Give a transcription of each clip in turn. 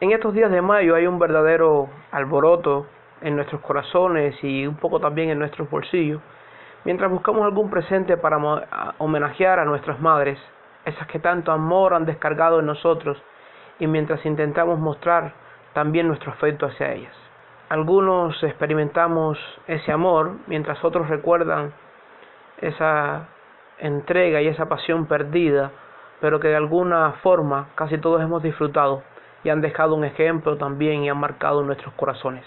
En estos días de mayo hay un verdadero alboroto en nuestros corazones y un poco también en nuestros bolsillos, mientras buscamos algún presente para homenajear a nuestras madres, esas que tanto amor han descargado en nosotros, y mientras intentamos mostrar también nuestro afecto hacia ellas. Algunos experimentamos ese amor, mientras otros recuerdan esa entrega y esa pasión perdida, pero que de alguna forma casi todos hemos disfrutado y han dejado un ejemplo también y han marcado nuestros corazones.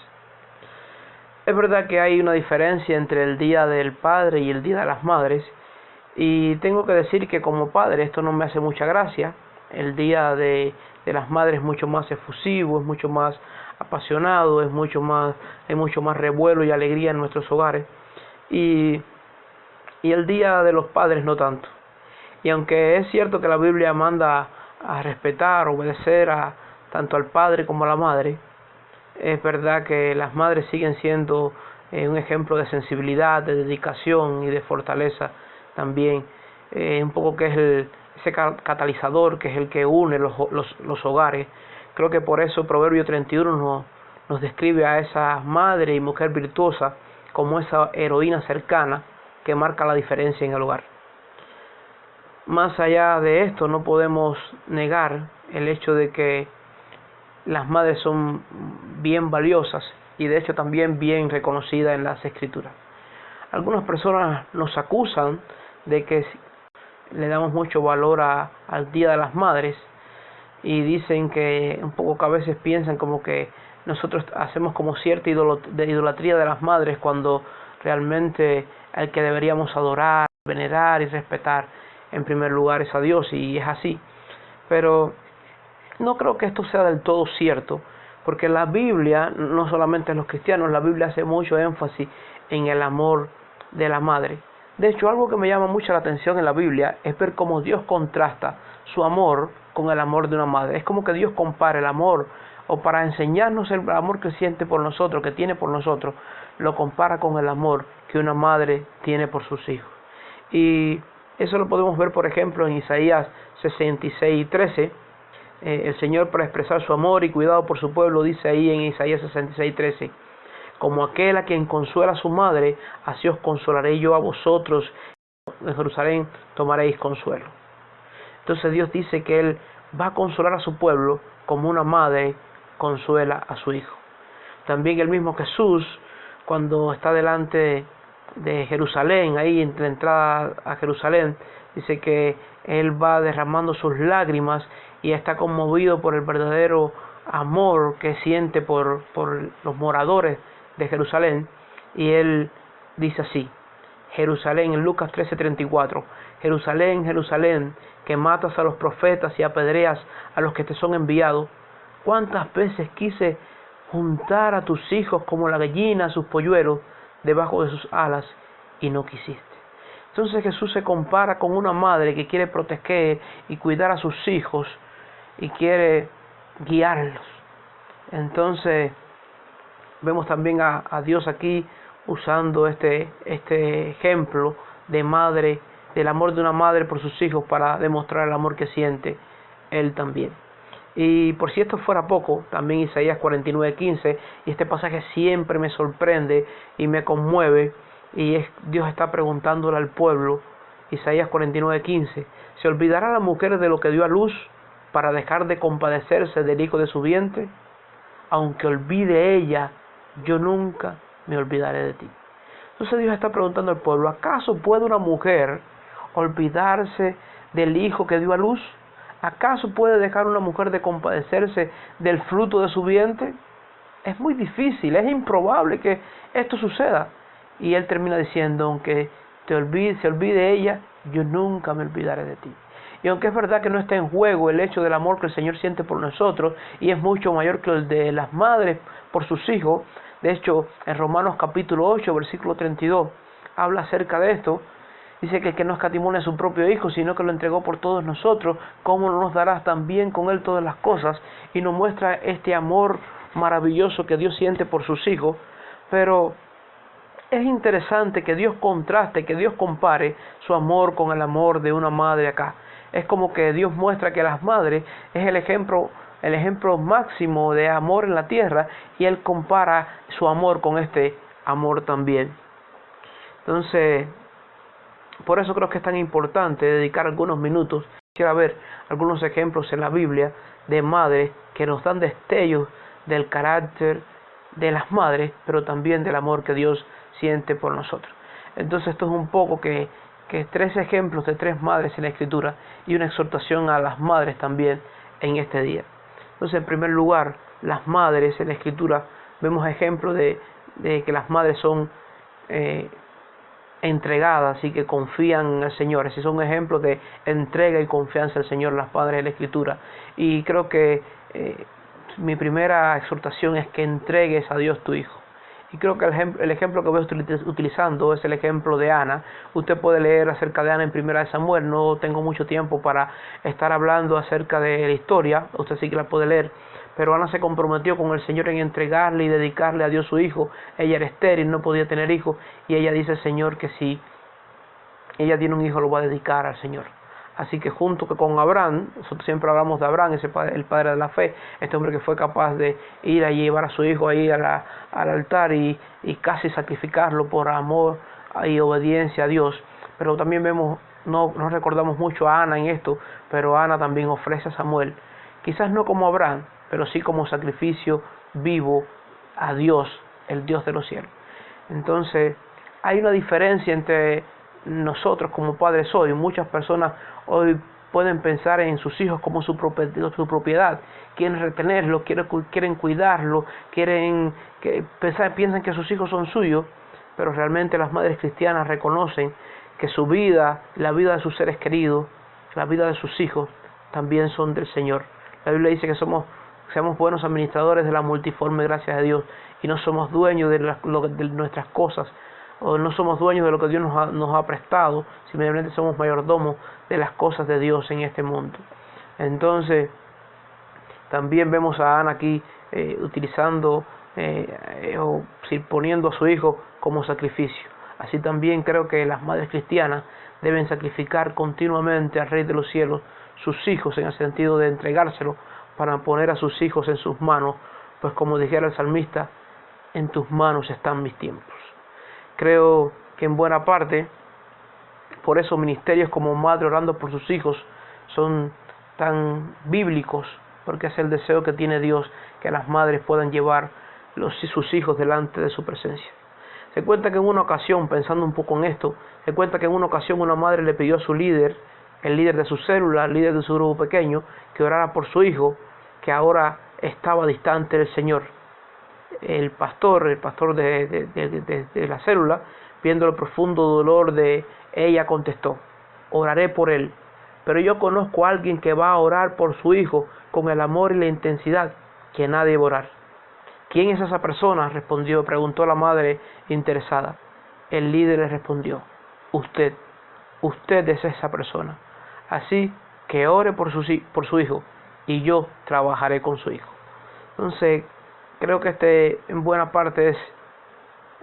Es verdad que hay una diferencia entre el Día del Padre y el Día de las Madres, y tengo que decir que como padre esto no me hace mucha gracia. El Día de las Madres es mucho más efusivo, es mucho más apasionado, hay mucho más revuelo y alegría en nuestros hogares, y el Día de los Padres no tanto. Y aunque es cierto que la Biblia manda a respetar, obedecer tanto al padre como a la madre, es verdad que las madres siguen siendo un ejemplo de sensibilidad, de dedicación y de fortaleza también, un poco que es ese catalizador que es el que une los hogares. Creo que por eso Proverbio 31 nos describe a esa madre y mujer virtuosa como esa heroína cercana que marca la diferencia en el hogar. Más allá de esto, no podemos negar el hecho de que las madres son bien valiosas y de hecho también bien reconocidas en las escrituras. Algunas personas nos acusan de que le damos mucho valor al Día de las Madres, y dicen que un poco que a veces piensan como que nosotros hacemos como cierta idolatría de las madres, cuando realmente el que deberíamos adorar, venerar y respetar en primer lugar es a Dios, y es así. Pero no creo que esto sea del todo cierto, porque la Biblia, no solamente en los cristianos, la Biblia hace mucho énfasis en el amor de la madre. De hecho, algo que me llama mucho la atención en la Biblia es ver cómo Dios contrasta su amor con el amor de una madre. Es como que Dios compara el amor, o para enseñarnos el amor que siente por nosotros, que tiene por nosotros, lo compara con el amor que una madre tiene por sus hijos. Y eso lo podemos ver, por ejemplo, en Isaías 66:13. El Señor, para expresar su amor y cuidado por su pueblo, dice ahí en Isaías 66:13: como aquel a quien consuela a su madre, así os consolaré yo a vosotros, en Jerusalén tomaréis consuelo. Entonces Dios dice que Él va a consolar a su pueblo como una madre consuela a su hijo. También el mismo Jesús, cuando está delante de Jerusalén, ahí en la entrada a Jerusalén, dice que Él va derramando sus lágrimas y está conmovido por el verdadero amor que siente por los moradores de Jerusalén. Y Él dice así, Jerusalén, en Lucas 13:34: Jerusalén, Jerusalén, que matas a los profetas y apedreas a los que te son enviados, ¿cuántas veces quise juntar a tus hijos como la gallina a sus polluelos debajo de sus alas, y no quisiste? Entonces Jesús se compara con una madre que quiere proteger y cuidar a sus hijos y quiere guiarlos. Entonces vemos también a Dios aquí usando este ejemplo de madre, del amor de una madre por sus hijos, para demostrar el amor que siente Él también. Y por si esto fuera poco, también Isaías 49:15, y este pasaje siempre me sorprende y me conmueve, y Dios está preguntándole al pueblo, Isaías 49:15: ¿se olvidará la mujer de lo que dio a luz para dejar de compadecerse del hijo de su vientre? Aunque olvide ella, yo nunca me olvidaré de ti. Entonces Dios está preguntando al pueblo, ¿acaso puede una mujer olvidarse del hijo que dio a luz? ¿Acaso puede dejar una mujer de compadecerse del fruto de su vientre? Es muy difícil, es improbable que esto suceda. Y Él termina diciendo, aunque se olvide ella, yo nunca me olvidaré de ti. Y aunque es verdad que no está en juego el hecho del amor que el Señor siente por nosotros, y es mucho mayor que el de las madres por sus hijos, de hecho en Romanos capítulo 8, versículo 32, habla acerca de esto. Dice que el que no escatimó a su propio hijo, sino que lo entregó por todos nosotros, ¿cómo no nos dará también con él todas las cosas? Y nos muestra este amor maravilloso que Dios siente por sus hijos. Pero es interesante que Dios contraste, que Dios compare su amor con el amor de una madre acá. Es como que Dios muestra que las madres es el ejemplo el ejemplo máximo de amor en la tierra, y él compara su amor con este amor también. Entonces, por eso creo que es tan importante dedicar algunos minutos. Quisiera ver algunos ejemplos en la Biblia de madres que nos dan destellos del carácter de las madres, pero también del amor que Dios siente por nosotros. Entonces esto es un poco que 3 ejemplos de 3 madres en la Escritura, y una exhortación a las madres también en este día. Entonces, en primer lugar, las madres en la Escritura, vemos ejemplos de que las madres son entregadas y que confían en el Señor. Así son ejemplos de entrega y confianza al Señor, las padres de la Escritura. Y creo que mi primera exhortación es que entregues a Dios tu hijo. Y creo que el ejemplo que voy utilizando es el ejemplo de Ana. Usted puede leer acerca de Ana en 1 Samuel. No tengo mucho tiempo para estar hablando acerca de la historia. Usted sí que la puede leer. Pero Ana se comprometió con el Señor en entregarle y dedicarle a Dios su hijo. Ella era estéril, no podía tener hijos, y ella dice al Señor que si ella tiene un hijo lo va a dedicar al Señor. Así que junto con Abraham, nosotros siempre hablamos de Abraham, el padre de la fe, este hombre que fue capaz de ir a llevar a su hijo ahí al altar y casi sacrificarlo por amor y obediencia a Dios. Pero también vemos, no recordamos mucho a Ana en esto, pero Ana también ofrece a Samuel, quizás no como Abraham, pero sí como sacrificio vivo a Dios, el Dios de los cielos. Entonces, hay una diferencia entre nosotros como padres hoy. Muchas personas hoy pueden pensar en sus hijos como su propiedad, quieren retenerlo, quieren cuidarlo, piensan que sus hijos son suyos, pero realmente las madres cristianas reconocen que su vida, la vida de sus seres queridos, la vida de sus hijos, también son del Señor. La Biblia dice que seamos buenos administradores de la multiforme gracia de Dios, y no somos dueños de nuestras cosas, o no somos dueños de lo que Dios nos ha prestado, simplemente somos mayordomos de las cosas de Dios en este mundo. Entonces, también vemos a Ana aquí utilizando o poniendo a su hijo como sacrificio. Así también creo que las madres cristianas deben sacrificar continuamente al Rey de los cielos sus hijos, en el sentido de entregárselo para poner a sus hijos en sus manos, pues como dijera el salmista, en tus manos están mis tiempos. Creo que en buena parte, por eso ministerios como Madre Orando por sus hijos son tan bíblicos, porque es el deseo que tiene Dios, que las madres puedan llevar sus hijos delante de su presencia. Se cuenta que en una ocasión, pensando un poco en esto, se cuenta que en una ocasión una madre le pidió a su líder, el líder de su célula, el líder de su grupo pequeño, que orara por su hijo, que ahora estaba distante del Señor. El pastor de la célula, viendo el profundo dolor de ella, contestó: oraré por él, pero yo conozco a alguien que va a orar por su hijo con el amor y la intensidad que nadie va a orar. ¿Quién es esa persona?, preguntó la madre interesada. El líder le respondió: usted es esa persona. Así que ore por su hijo, y yo trabajaré con su hijo. Entonces, creo que en buena parte es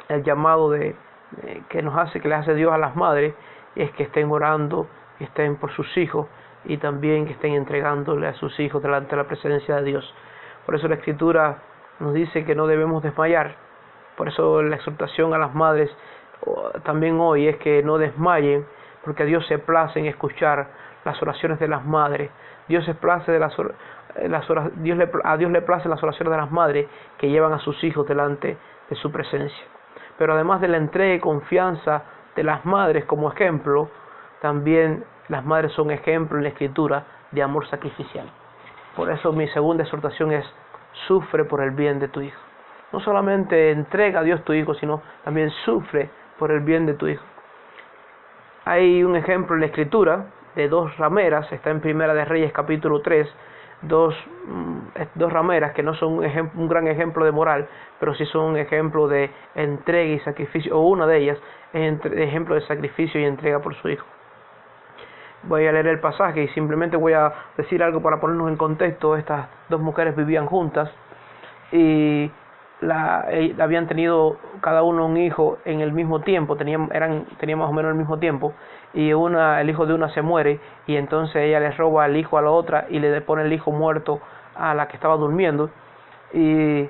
el llamado que le hace Dios a las madres, es que estén orando, que estén por sus hijos, y también que estén entregándole a sus hijos delante de la presencia de Dios. Por eso la Escritura nos dice que no debemos desmayar. Por eso la exhortación a las madres también hoy es que no desmayen, porque a Dios se place en escuchar las oraciones de las madres. A Dios le place las oraciones de las madres que llevan a sus hijos delante de su presencia. Pero además de la entrega y confianza de las madres como ejemplo, también las madres son ejemplo en la Escritura de amor sacrificial. Por eso mi segunda exhortación es: sufre por el bien de tu hijo. No solamente entrega a Dios tu hijo, sino también sufre por el bien de tu hijo. Hay un ejemplo en la Escritura de 2 rameras, está en Primera de Reyes capítulo 3, dos rameras que no son un gran ejemplo de moral, pero sí son un ejemplo de entrega y sacrificio, o una de ellas es ejemplo de sacrificio y entrega por su hijo. Voy a leer el pasaje y simplemente voy a decir algo para ponernos en contexto. Estas 2 mujeres vivían juntas y habían tenido cada uno un hijo en el mismo tiempo, tenían más o menos el mismo tiempo, y el hijo de una se muere, y entonces ella le roba el hijo a la otra y le pone el hijo muerto a la que estaba durmiendo, y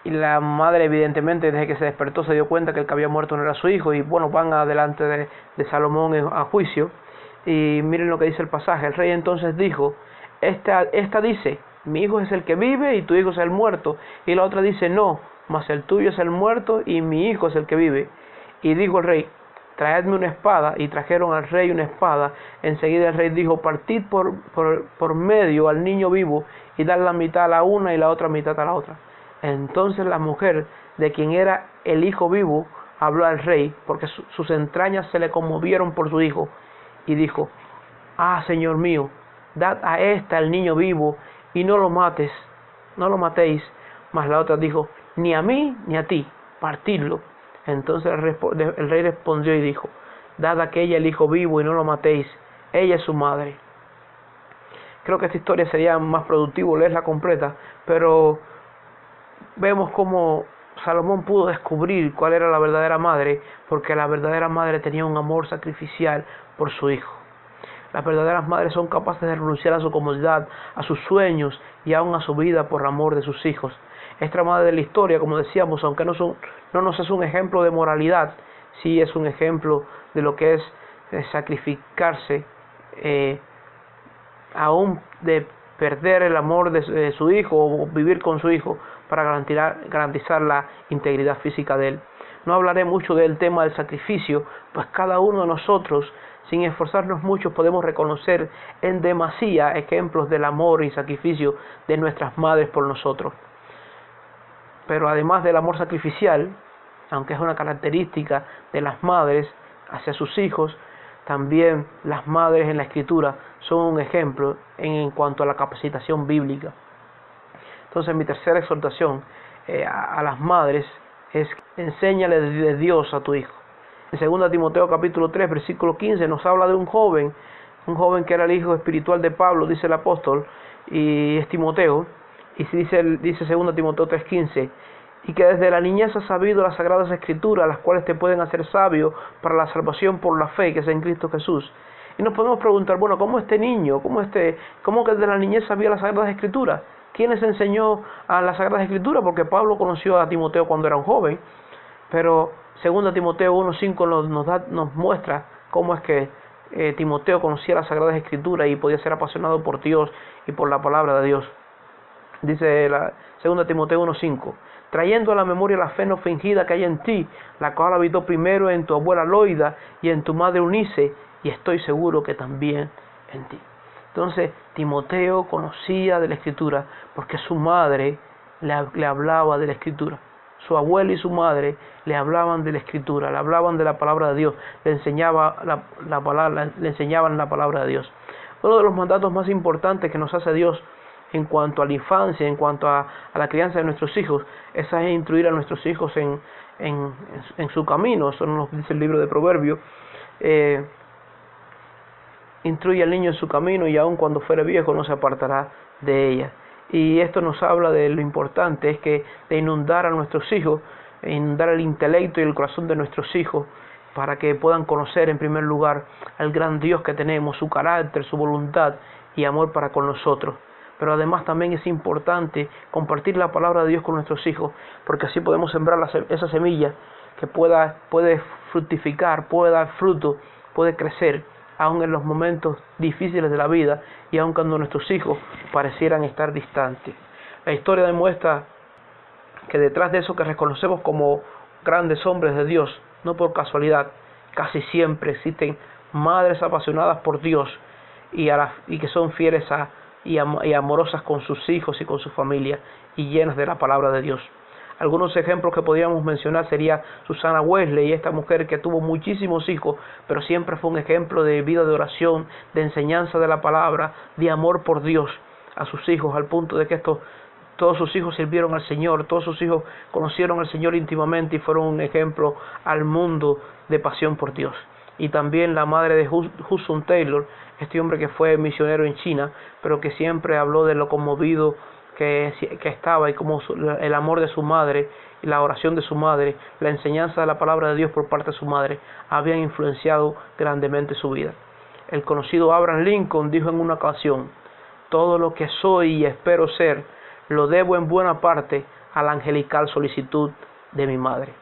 la madre evidentemente desde que se despertó se dio cuenta que el que había muerto no era su hijo, y bueno, van adelante de Salomón a juicio. Y miren lo que dice el pasaje. El rey entonces dijo, esta dice, mi hijo es el que vive y tu hijo es el muerto, y la otra dice, no, mas el tuyo es el muerto y mi hijo es el que vive. Y dijo el rey, traedme una espada, y trajeron al rey una espada. Enseguida el rey dijo, partid por medio al niño vivo, y dar la mitad a la una y la otra mitad a la otra. Entonces la mujer, de quien era el hijo vivo, habló al rey, porque sus entrañas se le conmovieron por su hijo, y dijo, ah, señor mío, dad a esta el niño vivo, y no lo matéis. Mas la otra dijo, ni a mí ni a ti, partidlo. Entonces el rey respondió y dijo, dad a aquella el hijo vivo y no lo matéis, ella es su madre. Creo que esta historia sería más productivo leerla completa, pero vemos cómo Salomón pudo descubrir cuál era la verdadera madre, porque la verdadera madre tenía un amor sacrificial por su hijo. Las verdaderas madres son capaces de renunciar a su comodidad, a sus sueños y aún a su vida por amor de sus hijos. Esta madre de la historia, como decíamos, aunque no nos es un ejemplo de moralidad, sí es un ejemplo de lo que es sacrificarse, aún de perder el amor de su hijo o vivir con su hijo para garantizar la integridad física de él. No hablaré mucho del tema del sacrificio, pues cada uno de nosotros, sin esforzarnos mucho, podemos reconocer en demasía ejemplos del amor y sacrificio de nuestras madres por nosotros. Pero además del amor sacrificial, aunque es una característica de las madres hacia sus hijos, también las madres en la Escritura son un ejemplo en cuanto a la capacitación bíblica. Entonces mi tercera exhortación a las madres es: enséñale de Dios a tu hijo. En 2 Timoteo capítulo 3 versículo 15 nos habla de un joven que era el hijo espiritual de Pablo, dice el apóstol, y es Timoteo, y dice 2 Timoteo 3:15, y que desde la niñez has sabido las sagradas escrituras, las cuales te pueden hacer sabio para la salvación por la fe que es en Cristo Jesús. Y nos podemos preguntar, bueno, ¿cómo este niño, cómo que desde la niñez sabía las sagradas escrituras? ¿Quién les enseñó a las sagradas escrituras? Porque Pablo conoció a Timoteo cuando era un joven, pero 2 Timoteo 1:5 nos muestra cómo es que Timoteo conocía las sagradas escrituras y podía ser apasionado por Dios y por la palabra de Dios. Dice 2 Timoteo 1:5, trayendo a la memoria la fe no fingida que hay en ti, la cual habitó primero en tu abuela Loida y en tu madre Eunice, y estoy seguro que también en ti. Entonces Timoteo conocía de la Escritura porque su madre le hablaba de la Escritura. Su abuelo y su madre le hablaban de la Escritura, le hablaban de la palabra de Dios, le enseñaban la palabra de Dios. Uno de los mandatos más importantes que nos hace Dios en cuanto a la infancia, en cuanto a la crianza de nuestros hijos, es instruir a nuestros hijos en su camino. Eso nos dice el libro de Proverbios. Instruye al niño en su camino, y aun cuando fuere viejo no se apartará de ella. Y esto nos habla de lo importante, es que de inundar a nuestros hijos, inundar el intelecto y el corazón de nuestros hijos, para que puedan conocer en primer lugar al gran Dios que tenemos, su carácter, su voluntad y amor para con nosotros. Pero además también es importante compartir la palabra de Dios con nuestros hijos, porque así podemos sembrar esa semilla que puede fructificar, puede dar fruto, puede crecer, aun en los momentos difíciles de la vida y aun cuando nuestros hijos parecieran estar distantes. La historia demuestra que detrás de eso que reconocemos como grandes hombres de Dios, no por casualidad, casi siempre existen madres apasionadas por Dios y que son fieles y amorosas con sus hijos y con su familia y llenas de la palabra de Dios. Algunos ejemplos que podríamos mencionar sería Susana Wesley, esta mujer que tuvo muchísimos hijos, pero siempre fue un ejemplo de vida de oración, de enseñanza de la palabra, de amor por Dios a sus hijos, al punto de que todos sus hijos sirvieron al Señor, todos sus hijos conocieron al Señor íntimamente y fueron un ejemplo al mundo de pasión por Dios. Y también la madre de Hudson Taylor, este hombre que fue misionero en China, pero que siempre habló de lo conmovido que estaba y cómo el amor de su madre y la oración de su madre, la enseñanza de la palabra de Dios por parte de su madre, habían influenciado grandemente su vida. El conocido Abraham Lincoln dijo en una ocasión: Todo lo que soy y espero ser, lo debo en buena parte a la angelical solicitud de mi madre.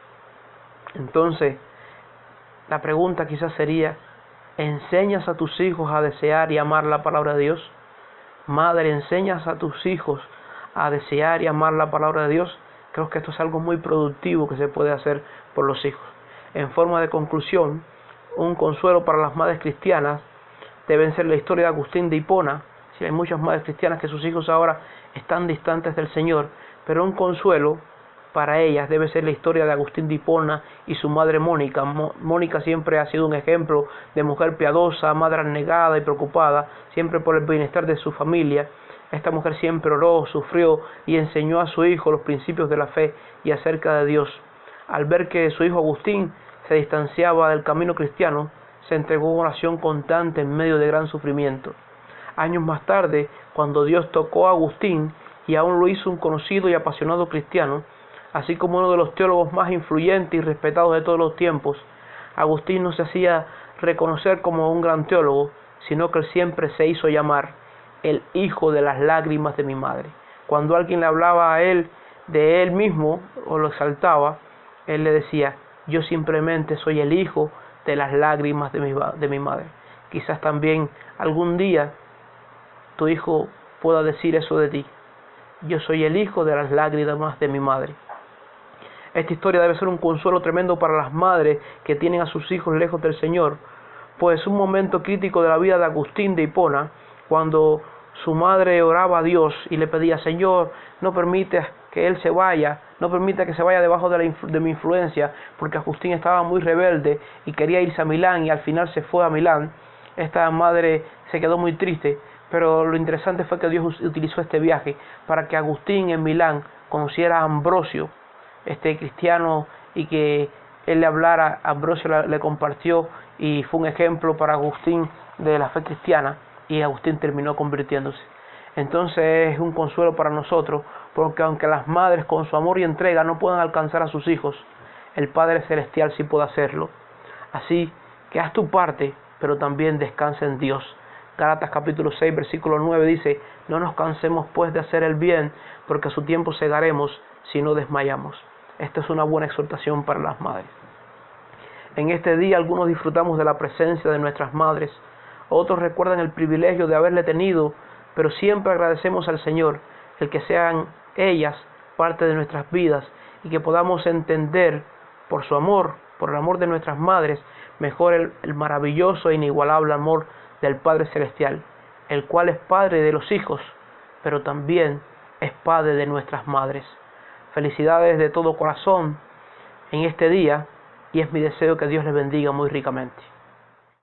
Entonces, la pregunta quizás sería, ¿enseñas a tus hijos a desear y amar la palabra de Dios? Madre, ¿enseñas a tus hijos a desear y amar la palabra de Dios? Creo que esto es algo muy productivo que se puede hacer por los hijos. En forma de conclusión, un consuelo para las madres cristianas deben ser la historia de Agustín de Hipona. Si hay muchas madres cristianas que sus hijos ahora están distantes del Señor, pero un consuelo para ellas debe ser la historia de Agustín de Hipona y su madre Mónica. Mónica siempre ha sido un ejemplo de mujer piadosa, madre abnegada y preocupada, siempre por el bienestar de su familia. Esta mujer siempre oró, sufrió y enseñó a su hijo los principios de la fe y acerca de Dios. Al ver que su hijo Agustín se distanciaba del camino cristiano, se entregó a una oración constante en medio de gran sufrimiento. Años más tarde, cuando Dios tocó a Agustín y aún lo hizo un conocido y apasionado cristiano, así como uno de los teólogos más influyentes y respetados de todos los tiempos, Agustín no se hacía reconocer como un gran teólogo, sino que él siempre se hizo llamar el hijo de las lágrimas de mi madre. Cuando alguien le hablaba a él de él mismo o lo exaltaba, él le decía, yo simplemente soy el hijo de las lágrimas de mi madre. Quizás también algún día tu hijo pueda decir eso de ti. Yo soy el hijo de las lágrimas de mi madre. Esta historia debe ser un consuelo tremendo para las madres que tienen a sus hijos lejos del Señor, pues un momento crítico de la vida de Agustín de Hipona, cuando su madre oraba a Dios y le pedía, Señor, no permitas que él se vaya, no permita que se vaya debajo de mi influencia, porque Agustín estaba muy rebelde y quería irse a Milán y al final se fue a Milán. Esta madre se quedó muy triste, pero lo interesante fue que Dios utilizó este viaje para que Agustín en Milán conociera a Ambrosio, este cristiano, y que él le hablara. Ambrosio le compartió y fue un ejemplo para Agustín de la fe cristiana, y Agustín terminó convirtiéndose. Entonces es un consuelo para nosotros, porque aunque las madres con su amor y entrega no puedan alcanzar a sus hijos, el Padre Celestial sí puede hacerlo. Así que haz tu parte, pero también descansa en Dios. Gálatas capítulo 6, versículo 9 dice, no nos cansemos pues de hacer el bien, porque a su tiempo segaremos si no desmayamos. Esta es una buena exhortación para las madres. En este día algunos disfrutamos de la presencia de nuestras madres, otros recuerdan el privilegio de haberle tenido, pero siempre agradecemos al Señor el que sean ellas parte de nuestras vidas y que podamos entender por su amor, por el amor de nuestras madres, mejor el maravilloso e inigualable amor del Padre Celestial, el cual es Padre de los hijos, pero también es Padre de nuestras madres. Felicidades de todo corazón en este día, y es mi deseo que Dios les bendiga muy ricamente.